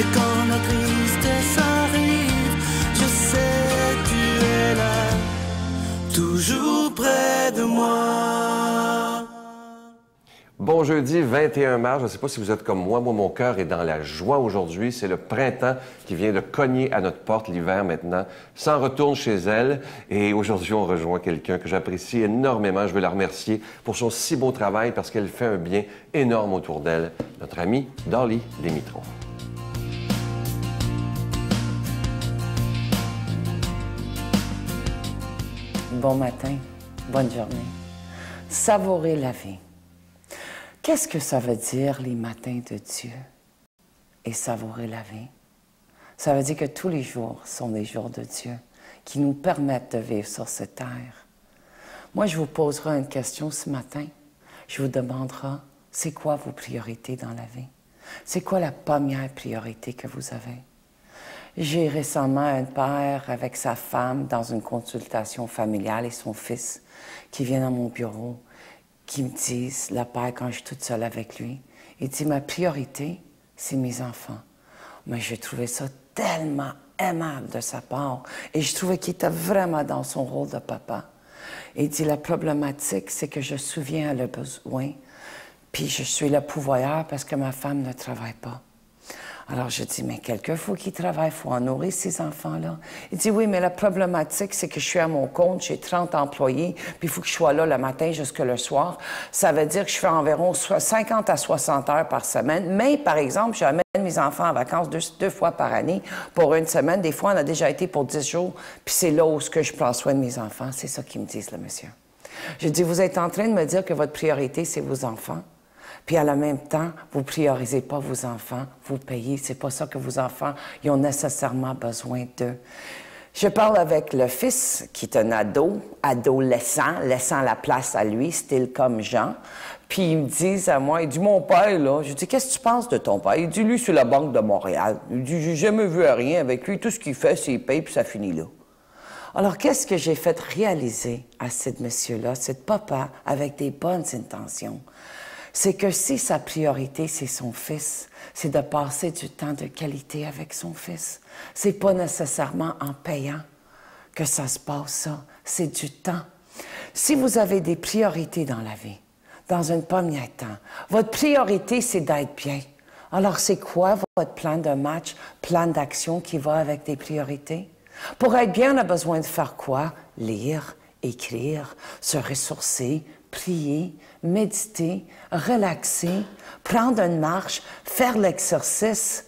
Et quand la tristesse arrive, je sais tu es là, toujours près de moi. Bon jeudi 21 mars, je ne sais pas si vous êtes comme moi mon cœur est dans la joie aujourd'hui. C'est le printemps qui vient de cogner à notre porte, l'hiver maintenant s'en retourne chez elle. Et aujourd'hui, on rejoint quelqu'un que j'apprécie énormément. Je veux la remercier pour son si beau travail parce qu'elle fait un bien énorme autour d'elle. Notre amie Dolly Démitron. Bon matin, bonne journée. Savourer la vie. Qu'est-ce que ça veut dire, les matins de Dieu et savourer la vie? Ça veut dire que tous les jours sont des jours de Dieu qui nous permettent de vivre sur cette terre. Moi, je vous poserai une question ce matin. Je vous demanderai, c'est quoi vos priorités dans la vie? C'est quoi la première priorité que vous avez? J'ai récemment un père avec sa femme dans une consultation familiale et son fils qui vient dans mon bureau, qui me disent, le père, quand je suis toute seule avec lui, il dit, ma priorité, c'est mes enfants. Mais j'ai trouvé ça tellement aimable de sa part et je trouvais qu'il était vraiment dans son rôle de papa. Il dit, la problématique, c'est que je souviens à le besoin, puis je suis le pourvoyeur parce que ma femme ne travaille pas. Alors, je dis, mais quelqu'un, faut qu'il travaille, il faut en nourrir ces enfants-là. Il dit, oui, mais la problématique, c'est que je suis à mon compte, j'ai 30 employés, puis il faut que je sois là le matin jusqu'à le soir. Ça veut dire que je fais environ 50 à 60 heures par semaine. Mais, par exemple, j'amène mes enfants en vacances deux fois par année pour une semaine. Des fois, on a déjà été pour 10 jours, puis c'est là où je prends soin de mes enfants. C'est ça qu'ils me disent, le monsieur. Je dis, vous êtes en train de me dire que votre priorité, c'est vos enfants? Puis à la même temps, vous ne priorisez pas vos enfants, vous payez. C'est pas ça que vos enfants ils ont nécessairement besoin d'eux. Je parle avec le fils, qui est un adolescent, laissant la place à lui, style comme Jean. Puis ils me disent à moi, il dit, mon père, là, je dis, qu'est-ce que tu penses de ton père? Il dit, lui, c'est la Banque de Montréal. Il dit, j'ai jamais vu rien avec lui. Tout ce qu'il fait, c'est qu'il paye, puis ça finit là. Alors, qu'est-ce que j'ai fait réaliser à ce monsieur-là, ce papa, avec des bonnes intentions? C'est que si sa priorité, c'est son fils, c'est de passer du temps de qualité avec son fils. C'est pas nécessairement en payant que ça se passe, ça. C'est du temps. Si vous avez des priorités dans la vie, dans un premier temps, votre priorité, c'est d'être bien. Alors, c'est quoi votre plan de match, plan d'action qui va avec des priorités? Pour être bien, on a besoin de faire quoi? Lire, écrire, se ressourcer, prier, méditer, relaxer, prendre une marche, faire l'exercice.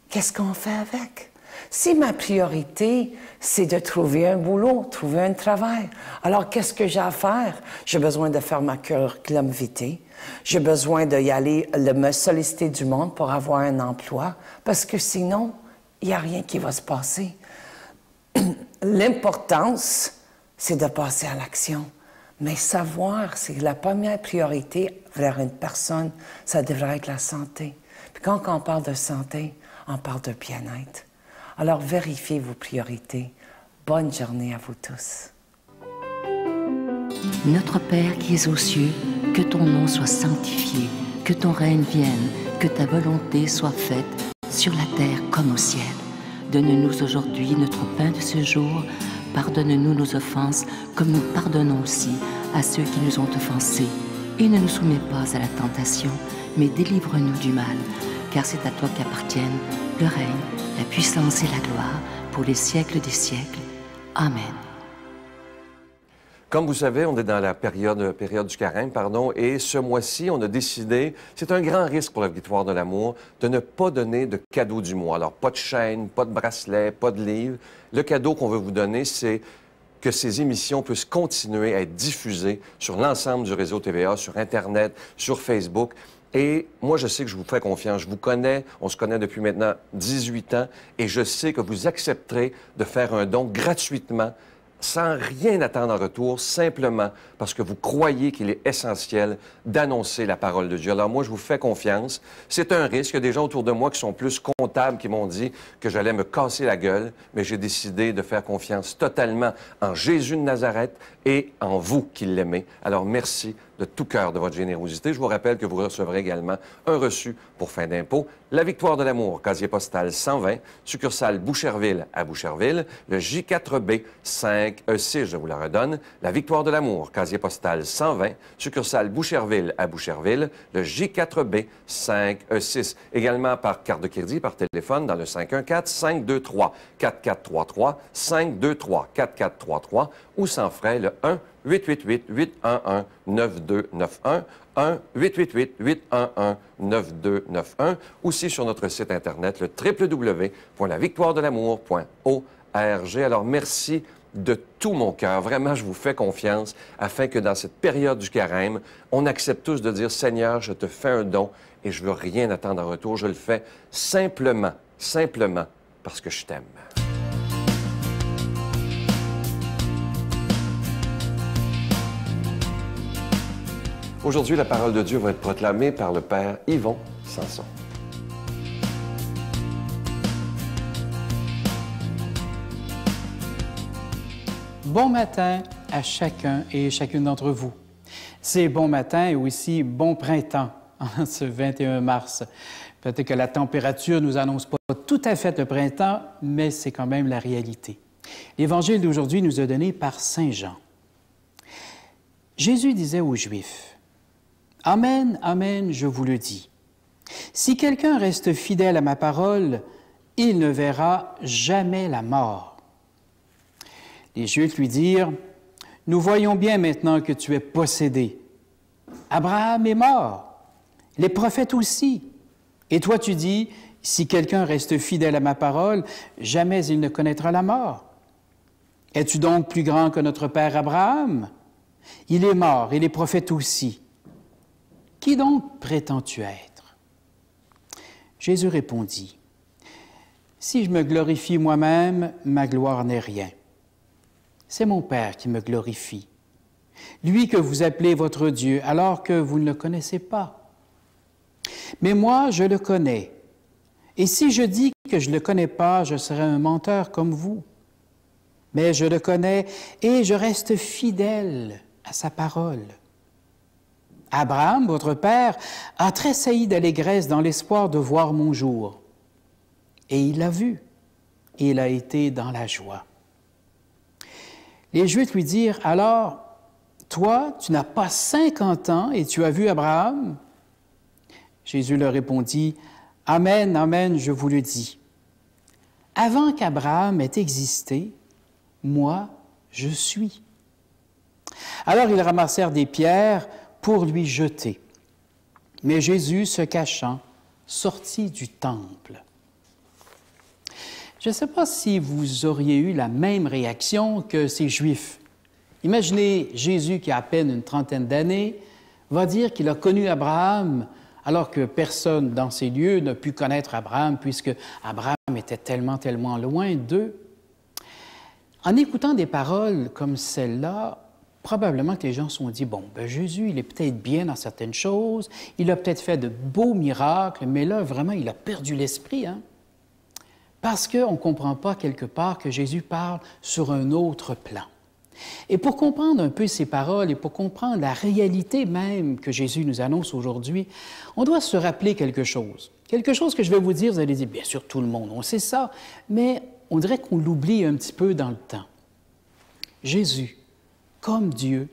Qu'est-ce qu'on fait avec? Si ma priorité, c'est de trouver un boulot, trouver un travail, alors qu'est-ce que j'ai à faire? J'ai besoin de faire ma curriculum vitae. J'ai besoin d'y aller, de me solliciter du monde pour avoir un emploi, parce que sinon, il n'y a rien qui va se passer. L'importance, c'est de passer à l'action. Mais savoir, c'est la première priorité vers une personne, ça devrait être la santé. Puis quand on parle de santé, on parle de bien-être. Alors vérifiez vos priorités. Bonne journée à vous tous. Notre Père qui es aux cieux, que ton nom soit sanctifié, que ton règne vienne, que ta volonté soit faite sur la terre comme au ciel. Donne-nous aujourd'hui notre pain de ce jour. Pardonne-nous nos offenses, comme nous pardonnons aussi à ceux qui nous ont offensés. Et ne nous soumets pas à la tentation, mais délivre-nous du mal, car c'est à toi qu'appartiennent le règne, la puissance et la gloire, pour les siècles des siècles. Amen. Comme vous savez, on est dans la période du carême, et ce mois-ci, on a décidé, c'est un grand risque pour la victoire de l'amour, de ne pas donner de cadeau du mois. Alors, pas de chaîne, pas de bracelet, pas de livre. Le cadeau qu'on veut vous donner, c'est que ces émissions puissent continuer à être diffusées sur l'ensemble du réseau TVA, sur Internet, sur Facebook. Et moi, je sais que je vous fais confiance. Je vous connais, on se connaît depuis maintenant 18 ans, et je sais que vous accepterez de faire un don gratuitement, sans rien attendre en retour, simplement parce que vous croyez qu'il est essentiel d'annoncer la parole de Dieu. Alors moi, je vous fais confiance. C'est un risque. Il y a des gens autour de moi qui sont plus comptables, qui m'ont dit que j'allais me casser la gueule, mais j'ai décidé de faire confiance totalement en Jésus de Nazareth et en vous qui l'aimez. Alors merci de de tout cœur de votre générosité. Je vous rappelle que vous recevrez également un reçu pour fin d'impôt. La Victoire de l'amour, casier postal 120, succursale Boucherville à Boucherville. Le J4B 5E6, je vous la redonne. La Victoire de l'amour, casier postal 120, succursale Boucherville à Boucherville. Le J4B 5E6. Également par carte de crédit, par téléphone dans le 514-523-4433, 523-4433 ou sans frais le 1-888-811-9291, 1-888-811-9291, aussi sur notre site Internet, le www.lavictoiredelamour.org. Alors, merci de tout mon cœur. Vraiment, je vous fais confiance afin que dans cette période du carême, on accepte tous de dire « Seigneur, je te fais un don et je veux rien attendre en retour. Je le fais simplement parce que je t'aime. » Aujourd'hui, la parole de Dieu va être proclamée par le Père Yvon Sanson. Bon matin à chacun et chacune d'entre vous. C'est bon matin et aussi bon printemps en ce 21 mars. Peut-être que la température ne nous annonce pas tout à fait le printemps, mais c'est quand même la réalité. L'Évangile d'aujourd'hui nous est donné par Saint Jean. Jésus disait aux Juifs, « Amen, amen, je vous le dis. Si quelqu'un reste fidèle à ma parole, il ne verra jamais la mort. » Les Juifs lui dirent, « Nous voyons bien maintenant que tu es possédé. Abraham est mort, les prophètes aussi. Et toi tu dis, si quelqu'un reste fidèle à ma parole, jamais il ne connaîtra la mort. Es-tu donc plus grand que notre père Abraham? Il est mort et les prophètes aussi. Qui donc prétends-tu être? » Jésus répondit, « Si je me glorifie moi-même, ma gloire n'est rien. C'est mon Père qui me glorifie, lui que vous appelez votre Dieu, alors que vous ne le connaissez pas. Mais moi, je le connais, et si je dis que je ne le connais pas, je serai un menteur comme vous. Mais je le connais et je reste fidèle à sa parole. Abraham, votre père, a tressailli d'allégresse dans l'espoir de voir mon jour. Et il l'a vu, et il a été dans la joie. » Les Juifs lui dirent, « Alors, toi, tu n'as pas 50 ans et tu as vu Abraham? » Jésus leur répondit, « Amen, amen, je vous le dis. Avant qu'Abraham ait existé, moi, je suis. » Alors ils ramassèrent des pierres pour lui jeter. Mais Jésus, se cachant, sortit du temple. Je ne sais pas si vous auriez eu la même réaction que ces Juifs. Imaginez Jésus qui a à peine une trentaine d'années, va dire qu'il a connu Abraham, alors que personne dans ces lieux n'a pu connaître Abraham, puisque Abraham était tellement loin d'eux. En écoutant des paroles comme celle-là, probablement que les gens se sont dit, bon, ben Jésus, il est peut-être bien dans certaines choses, il a peut-être fait de beaux miracles, mais là, vraiment, il a perdu l'esprit, hein? Parce qu'on ne comprend pas quelque part que Jésus parle sur un autre plan. Et pour comprendre un peu ces paroles et pour comprendre la réalité même que Jésus nous annonce aujourd'hui, on doit se rappeler quelque chose. Quelque chose que je vais vous dire, vous allez dire, bien sûr, tout le monde, on sait ça, mais on dirait qu'on l'oublie un petit peu dans le temps. Jésus, comme Dieu,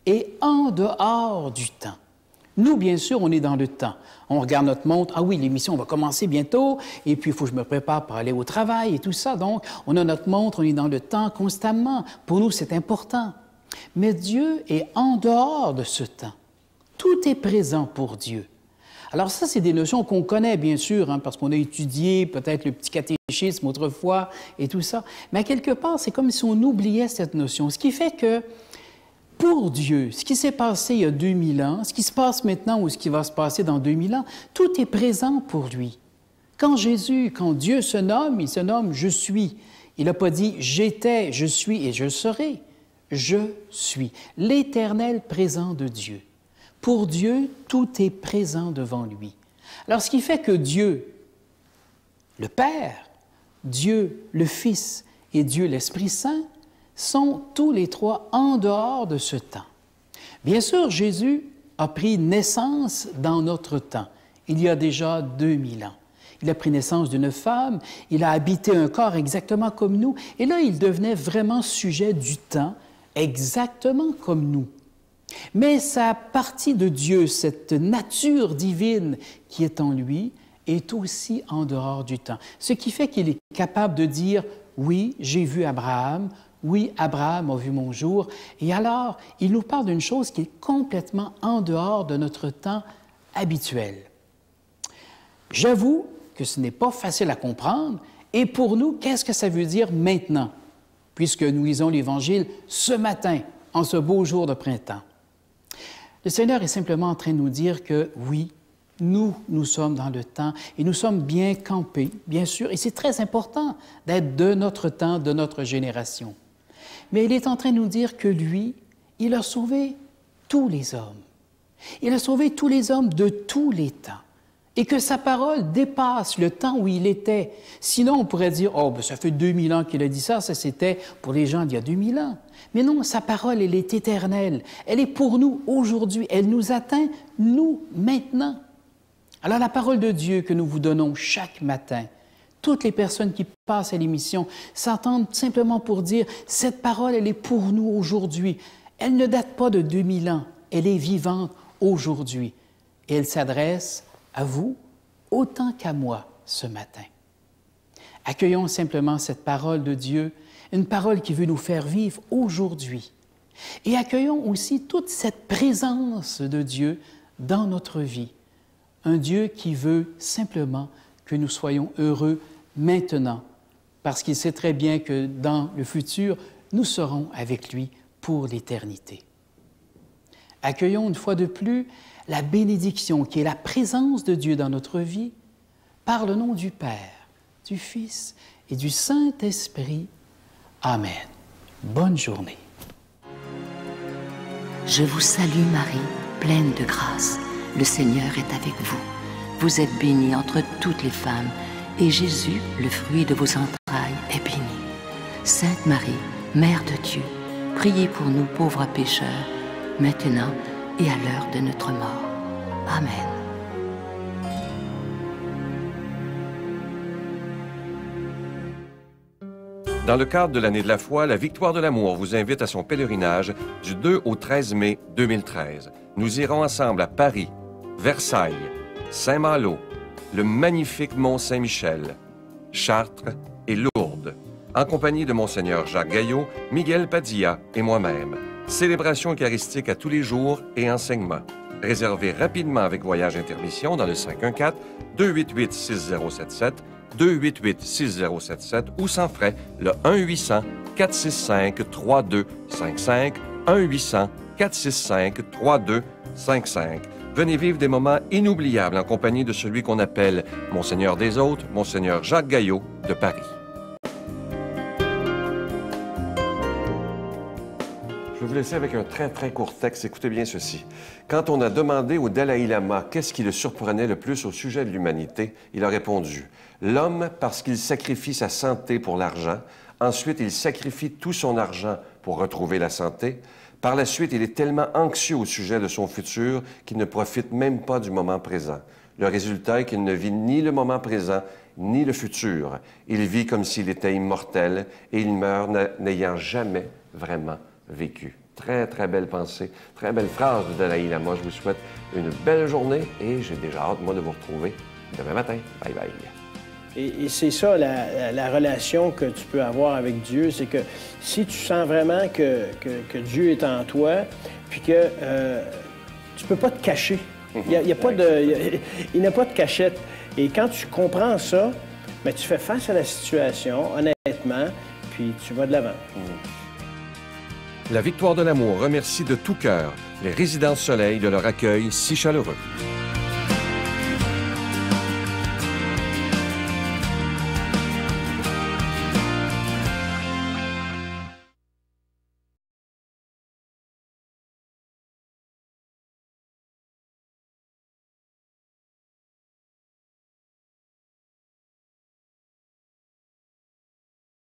est en dehors du temps. Nous, bien sûr, on est dans le temps. On regarde notre montre, ah oui, l'émission va commencer bientôt, et puis il faut que je me prépare pour aller au travail et tout ça. Donc, on a notre montre, on est dans le temps constamment. Pour nous, c'est important. Mais Dieu est en dehors de ce temps. Tout est présent pour Dieu. Alors ça, c'est des notions qu'on connaît, bien sûr, hein, parce qu'on a étudié peut-être le petit catéchisme autrefois et tout ça. Mais à quelque part, c'est comme si on oubliait cette notion. Ce qui fait que pour Dieu, ce qui s'est passé il y a 2000 ans, ce qui se passe maintenant ou ce qui va se passer dans 2000 ans, tout est présent pour lui. Quand Dieu se nomme, il se nomme « Je suis ». Il n'a pas dit « J'étais, je suis et je serai ». Je suis, l'éternel présent de Dieu. Pour Dieu, tout est présent devant lui. Alors, ce qui fait que Dieu, le Père, Dieu, le Fils et Dieu, l'Esprit Saint, sont tous les trois en dehors de ce temps. Bien sûr, Jésus a pris naissance dans notre temps, il y a déjà 2000 ans. Il a pris naissance d'une femme, il a habité un corps exactement comme nous, et là, il devenait vraiment sujet du temps, exactement comme nous. Mais sa partie de Dieu, cette nature divine qui est en lui, est aussi en dehors du temps. Ce qui fait qu'il est capable de dire « Oui, j'ai vu Abraham », « Oui, Abraham a vu mon jour ». Et alors, il nous parle d'une chose qui est complètement en dehors de notre temps habituel. J'avoue que ce n'est pas facile à comprendre. Et pour nous, qu'est-ce que ça veut dire maintenant, puisque nous lisons l'Évangile ce matin, en ce beau jour de printemps? Le Seigneur est simplement en train de nous dire que oui, nous sommes dans le temps et nous sommes bien campés, bien sûr, et c'est très important d'être de notre temps, de notre génération. Mais il est en train de nous dire que lui, il a sauvé tous les hommes. Il a sauvé tous les hommes de tous les temps. Et que sa parole dépasse le temps où il était. Sinon, on pourrait dire, « Oh, ben, ça fait 2000 ans qu'il a dit ça, ça c'était pour les gens d'il y a 2000 ans. » Mais non, sa parole, elle est éternelle. Elle est pour nous aujourd'hui. Elle nous atteint, nous, maintenant. Alors, la parole de Dieu que nous vous donnons chaque matin, toutes les personnes qui passent à l'émission s'entendent simplement pour dire, cette parole, elle est pour nous aujourd'hui. Elle ne date pas de 2000 ans. Elle est vivante aujourd'hui. Et elle s'adresse à vous autant qu'à moi ce matin. Accueillons simplement cette parole de Dieu, une parole qui veut nous faire vivre aujourd'hui. Et accueillons aussi toute cette présence de Dieu dans notre vie. Un Dieu qui veut simplement que nous soyons heureux maintenant, parce qu'il sait très bien que dans le futur, nous serons avec lui pour l'éternité. Accueillons une fois de plus la bénédiction qui est la présence de Dieu dans notre vie, par le nom du Père, du Fils et du Saint-Esprit. Amen. Bonne journée. Je vous salue Marie, pleine de grâce. Le Seigneur est avec vous. Vous êtes bénie entre toutes les femmes, et Jésus, le fruit de vos entrailles, est béni. Sainte Marie, Mère de Dieu, priez pour nous pauvres pécheurs, maintenant et à l'heure de notre mort. Amen. Dans le cadre de l'année de la foi, la Victoire de l'amour vous invite à son pèlerinage du 2 au 13 mai 2013. Nous irons ensemble à Paris, Versailles, Saint-Malo, le magnifique Mont-Saint-Michel, Chartres et Lourdes, en compagnie de Monseigneur Jacques Gaillot, Miguel Padilla et moi-même. Célébration eucharistique à tous les jours et enseignement. Réservez rapidement avec Voyage Intermission dans le 514-288-6077, 288-6077 ou sans frais le 1-800-465-3255, 1-800-465-3255. Venez vivre des moments inoubliables en compagnie de celui qu'on appelle Monseigneur des Autres, Monseigneur Jacques Gaillot de Paris. Je vais vous laisser avec un très, très court texte. Écoutez bien ceci. Quand on a demandé au Dalai Lama qu'est-ce qui le surprenait le plus au sujet de l'humanité, il a répondu « L'homme, parce qu'il sacrifie sa santé pour l'argent. Ensuite, il sacrifie tout son argent pour retrouver la santé. Par la suite, il est tellement anxieux au sujet de son futur qu'il ne profite même pas du moment présent. Le résultat est qu'il ne vit ni le moment présent, ni le futur. Il vit comme s'il était immortel et il meurt n'ayant jamais vraiment vécu. » Très, très belle pensée, très belle phrase de Dalai Lama. Je vous souhaite une belle journée et j'ai déjà hâte, moi, de vous retrouver demain matin. Bye bye. Et c'est ça, la relation que tu peux avoir avec Dieu, c'est que si tu sens vraiment que Dieu est en toi, puis que tu ne peux pas te cacher. Il n'y a pas il n'y a pas de cachette. Et quand tu comprends ça, bien, tu fais face à la situation, honnêtement, puis tu vas de l'avant. La Victoire de l'amour remercie de tout cœur les Résidences Soleil de leur accueil si chaleureux.